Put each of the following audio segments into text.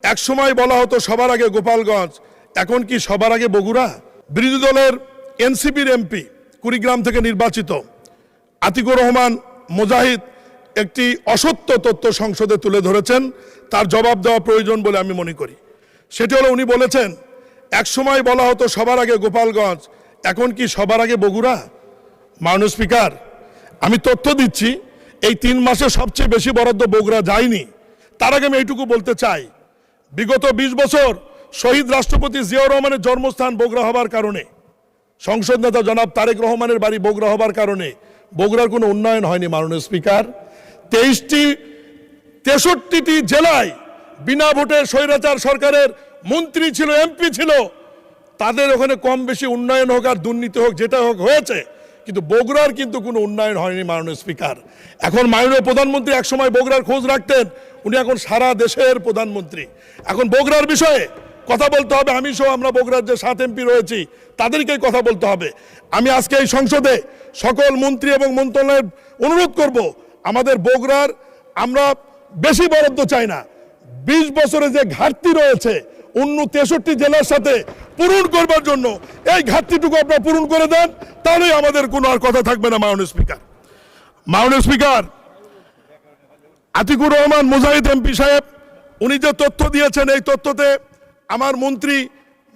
এক সময় বলা হতো সবার আগে গোপালগঞ্জ, এখন কি সবার আগে বগুড়া? বিরোধী দলের এনসিপির এমপি কুড়িগ্রাম থেকে নির্বাচিত আতিকুর রহমান মুজাহিদ একটি অসত্য তথ্য সংসদে তুলে ধরেছেন, তার জবাব দেওয়া প্রয়োজন বলে আমি মনে করি। সেটি হলো, উনি বলেছেন এক সময় বলা হতো সবার আগে গোপালগঞ্জ, এখন কি সবার আগে বগুড়া? মাননীয় স্পিকার, আমি তথ্য দিচ্ছি, এই 3 মাসে সবচেয়ে বেশি বরাদ্দ বগুড়া যায়নি। তার আগে আমি এইটুকু বলতে চাই, বিগত 20 বছর শহীদ রাষ্ট্রপতি জিয়াউর রহমানের জন্মস্থান বগুড়া হবার কারণে, সংসদ নেতা জনাব তারেক রহমানের বাড়ি বগুড়া হবার কারণে বগুড়ার কোনো উন্নয়ন হয়নি। মাননীয় স্পিকার, 63টি জেলায় বিনা ভোটে স্বৈরাচার সরকারের মন্ত্রী ছিল, এমপি ছিল, তাদের ওখানে কম বেশি উন্নয়ন হোক আর দুর্নীতি হোক, যেটা হোক হয়েছে, কিন্তু বগুড়ার কিন্তু কোনো উন্নয়ন হয়নি। মাননীয় স্পিকার, এখন মাননীয় প্রধানমন্ত্রী একসময় বগুড়ার খোঁজ রাখতেন, উনি এখন সারা দেশের প্রধানমন্ত্রী। এখন বগুড়ার বিষয়ে কথা বলতে হবে, আমি সহ আমরা বগুড়ার যে 7 এমপি রয়েছি তাদেরকেই কথা বলতে হবে। আমি আজকে এই সংসদে সকল মন্ত্রী এবং মন্ত্রণালয়ের অনুরোধ করব, আমাদের বগুড়ার আমরা বেশি বরাদ্দ চাই না, 20 বছরে যে ঘাটতি রয়েছে অন্য 63 জেলার সাথে পূরণ করবার জন্য এই ঘাটতিটুকু আপনারা পূরণ করে দেন, তাহলেই আমাদের কোনো আর কথা থাকবে না। মাননীয় স্পিকার, আতিকুর রহমান মুজাহিদ এমপি সাহেব উনি যে তথ্য দিয়েছেন, এই তথ্যতে আমার মন্ত্রী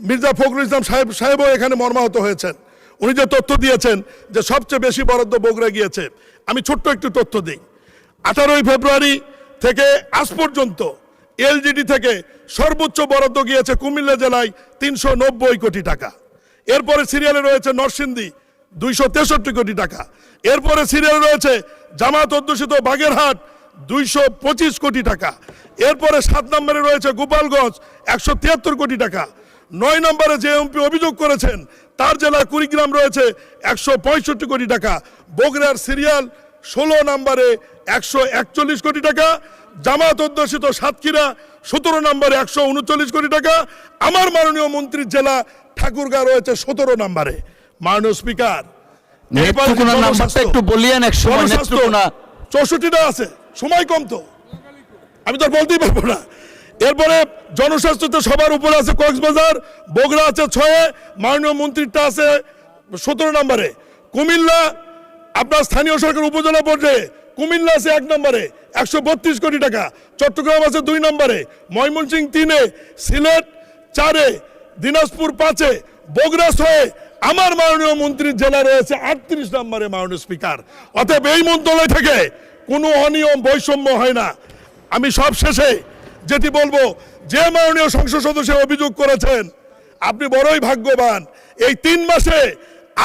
মির্জা ফখরুল ইসলাম সাহেবও এখানে মর্মাহত হয়েছেন। উনি যে তথ্য দিয়েছেন যে সবচেয়ে বেশি বরাদ্দ বগুড়া গিয়েছে, আমি ছোট্ট একটু তথ্য দিই। 18 ফেব্রুয়ারি থেকে আজ পর্যন্ত এলজিডি থেকে সর্বোচ্চ বরাদ্দ গিয়েছে কুমিল্লা জেলায় 390 কোটি টাকা। এরপরে সিরিয়ালে রয়েছে নরসিংদী 263 কোটি টাকা। এরপরে সিরিয়ালে রয়েছে জামাত অধ্যুষিত বাগেরহাট 225 কোটি টাকা। এরপরে 7 নম্বরে রয়েছে গোপালগঞ্জ 173 কোটি টাকা। 9 নম্বরে যে এমপি অভিযোগ করেছেন তার জেলা কুড়িগ্রাম রয়েছে 165 কোটি টাকা। বগুড়ার সিরিয়াল 16 নম্বরে 141 কোটি টাকা। জামাত অধ্যুষিত সাতক্ষীরা 17 নম্বরে 139 কোটি টাকা। আমার মাননীয় মন্ত্রীর জেলা ঠাকুরগাঁও রয়েছে 17 নম্বরে। মাননীয় স্পিকার, একটু বলিয়েন, 64টা আছে, সময় কম তো আমি তো বলতেই পারবো না। এরপরে জনস্বাস্থ্যতে সবার উপরে আছে কক্সবাজার, বগুড়া আছে 6, মাননীয় মন্ত্রীরটা আছে 17 নম্বরে। কুমিল্লা আপনার স্থানীয় সরকার উপজেলা পর্যায়ে কুমিল্লা আছে 1 নম্বরে 132 কোটি টাকা। চট্টগ্রাম আছে 2 নম্বরে, ময়মনসিংহ 3-এ, সিলেট 4-এ, দিনাজপুর 5-এ, বগুড়া 6-এ, আমার মাননীয় মন্ত্রীর জেলা রয়েছে 38 নম্বরে। মাননীয় স্পিকার, অতএব এই মন্ত্রণালয় থেকে কোনো অনিয়ম বৈষম্য হয় না। আমি সব শেষে যেটি বলবো, যে মাননীয় সংসদ সদস্য অভিযোগ করেছেন, আপনি বড়ই ভাগ্যবান, এই 3 মাসে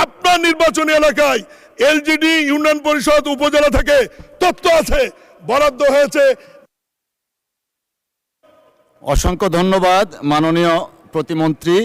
আপনার নির্বাচনী এলাকায় এলজিডি ইউনিয়ন পরিষদ উপজেলা থেকে তথ্য আছে, বরাদ্দ হয়েছে। অসংখ্য ধন্যবাদ মাননীয় প্রতিমন্ত্রী।